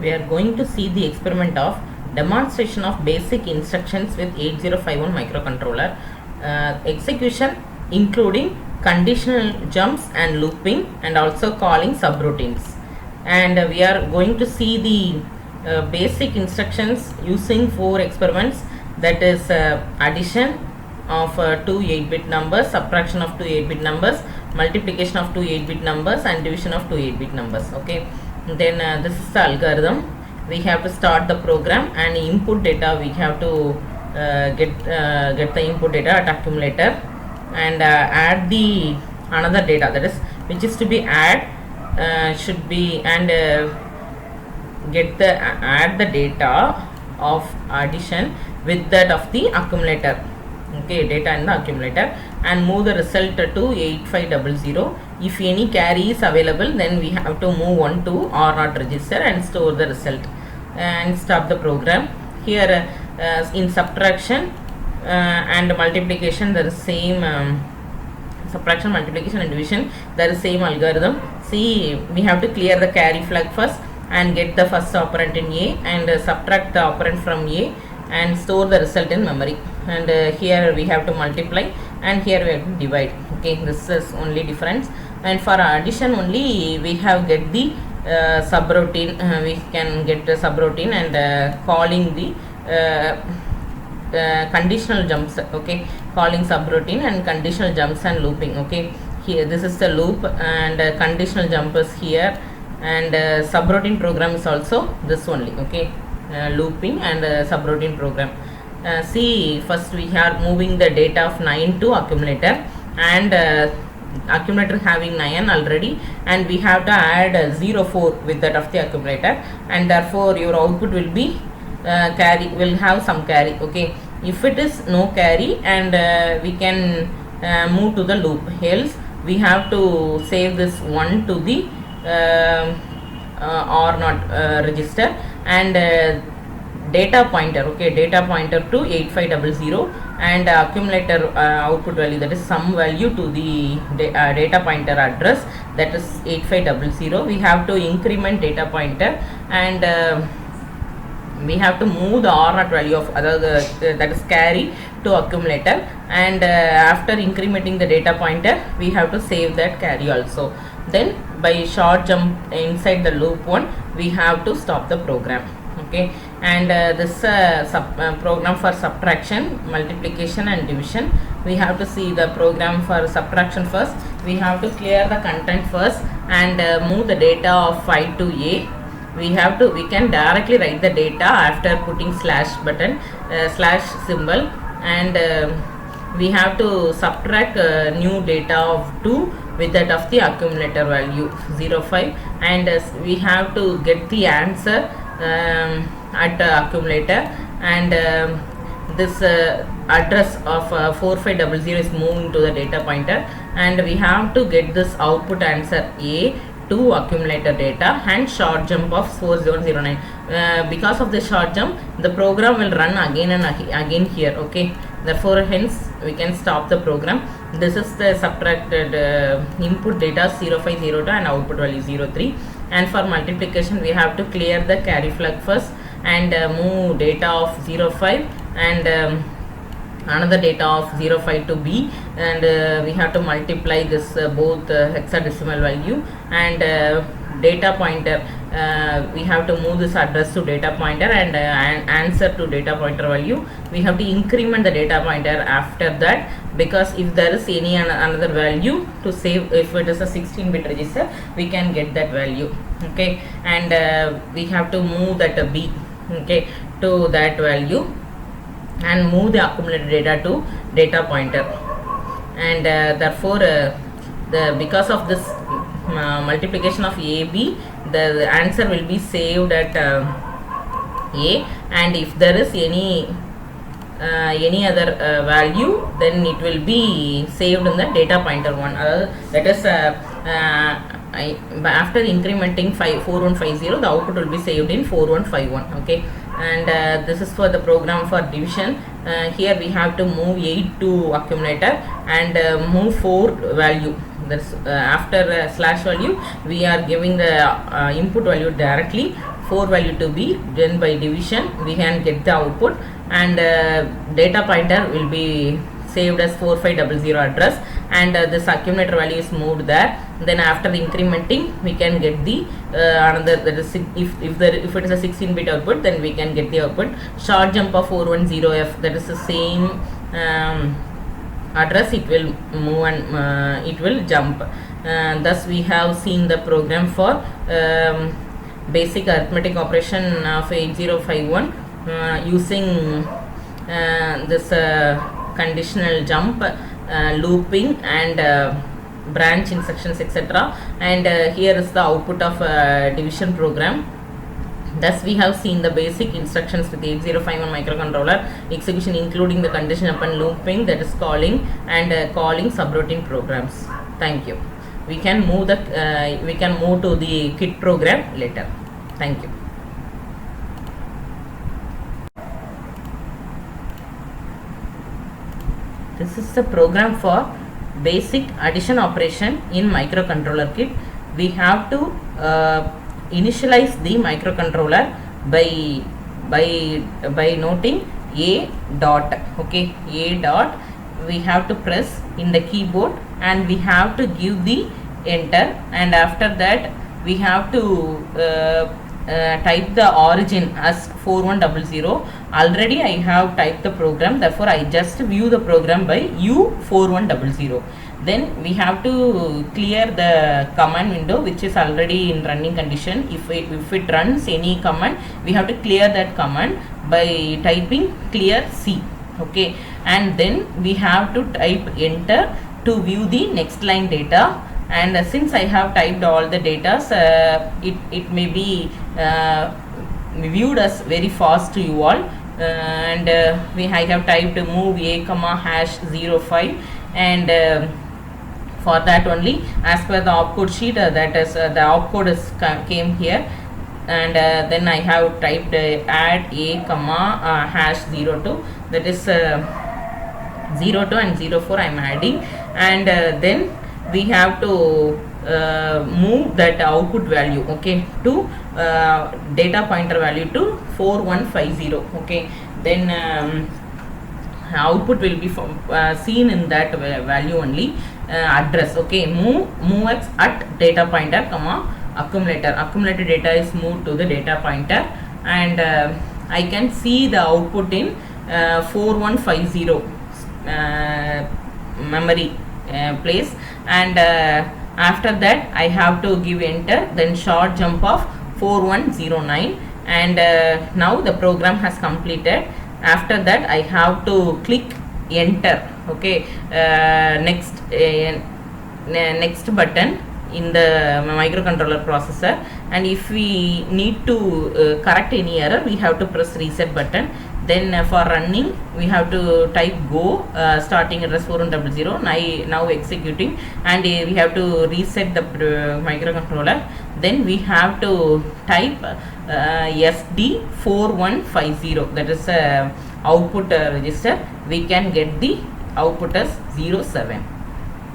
we are going to see the experiment of demonstration of basic instructions with 8051 microcontroller, execution including conditional jumps and looping, and also calling subroutines. And we are going to see the basic instructions using 4 experiments, that is addition of 2 8-bit numbers, subtraction of 2 8-bit numbers, multiplication of 2 8-bit numbers, and division of 2 8-bit numbers. Okay, then this is the algorithm. We have to start the program, and input data we have to get the input data at accumulator, and add the another data, that is which is to be should be, and add the data of addition with that of the accumulator. Okay, data in the accumulator, and move the result to 8500. If any carry is available, then we have to move on to or not register and store the result, and stop the program. Here in subtraction and multiplication, there is same subtraction, multiplication, and division, there is same algorithm. See, we have to clear the carry flag first and get the first operand in A, and subtract the operand from A and store the result in memory. And here we have to multiply, and here we have to divide. Okay, this is only difference. And for addition only, we have get the subroutine. We can get the subroutine and calling the conditional jumps. Okay, calling subroutine and conditional jumps and looping. Okay, here this is the loop, and conditional jump is here, and subroutine program is also this only. Okay, looping and subroutine program. See, first we are moving the data of 9 to accumulator, and accumulator having 9 already, and we have to add 04 with that of the accumulator, and therefore your output will be carry, will have some carry. Okay, if it is no carry, and we can move to the loop, else we have to save this 1 to the or not register, and data pointer. Okay, data pointer to 8500, and accumulator output value, that is some value to the data pointer address, that is 8500. We have to increment data pointer, and we have to move the or not value of that is carry to accumulator, and after incrementing the data pointer, we have to save that carry also. Then by short jump inside the loop 1, we have to stop the program. Okay, and this program for subtraction, multiplication, and division. We have to see the program for subtraction first. We have to clear the content first, and move the data of 5 to A. We can directly write the data after putting slash button, slash symbol, and we have to subtract new data of 2 with that of the accumulator value 05, and we have to get the answer at the accumulator, and this address of 4500 is moving to the data pointer, and we have to get this output answer A to accumulator data, and short jump of 4009. Because of the short jump, the program will run again and again here. Okay, therefore hence we can stop the program. This is the subtracted input data 0502 and output value 03. And for multiplication, we have to clear the carry flag first, and move data of 05, and another data of 05 to B, and we have to multiply this both hexadecimal value, and data pointer, we have to move this address to data pointer, and answer to data pointer value. We have to increment the data pointer after that, because if there is any another value to save, if it is a 16-bit register, we can get that value. Okay, and we have to move that B, okay, to that value, and move the accumulated data to data pointer, and therefore because of this multiplication of AB, the answer will be saved at A, and if there is any other value, then it will be saved in the data pointer 1. That is after incrementing 4150, the output will be saved in 4151. Okay, and this is for the program for division. Here we have to move 8 to accumulator, and move 4 value. That's after slash value, we are giving the input value directly. 4 value to B, then by division we can get the output, and data pointer will be saved as 4500 address, and this accumulator value is moved there. Then after incrementing we can get the another, that is if it is a 16-bit output, then we can get the output short jump of 410F, that is the same address, it will move and it will jump. Thus we have seen the program for basic arithmetic operation of 8051 using this conditional jump, looping, and branch instructions, etc. And here is the output of division program. Thus we have seen the basic instructions with 8051 microcontroller execution, including the condition upon looping, that is calling, and calling subroutine programs. Thank you. We can move to the kit program later. Thank you. This is the program for basic addition operation in microcontroller kit. We have to initialize the microcontroller by noting A dot. Okay, A dot. We have to press in the keyboard and we have to give the enter, and after that we have to type the origin as 4100. Already I have typed the program, therefore I just view the program by U4100. Then we have to clear the command window which is already in running condition. If it runs any command, we have to clear that command by typing clear C. Okay, and then we have to type enter to view the next line data. And since I have typed all the data, it may be viewed as very fast to you all. I have typed move a comma hash 05, and for that only, as per the opcode sheet, that is the opcode came here, and then I have typed add a comma hash 02, that is 02 and 04 I am adding, and then we have to move that output value, okay, to data pointer value to 4150. Okay, then output will be seen in that value only, address. Okay, move x at data pointer comma accumulator data is moved to the data pointer, and I can see the output in 4150 memory place, and after that I have to give enter, then short jump of 4109, and now the program has completed. After that I have to click enter. Okay, next button in the microcontroller processor, and if we need to correct any error, we have to press reset button. Then for running we have to type go, starting address 4100, now executing, and we have to reset the microcontroller. Then we have to type SD4150, that is output register. We can get the output as 07.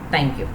Thank you.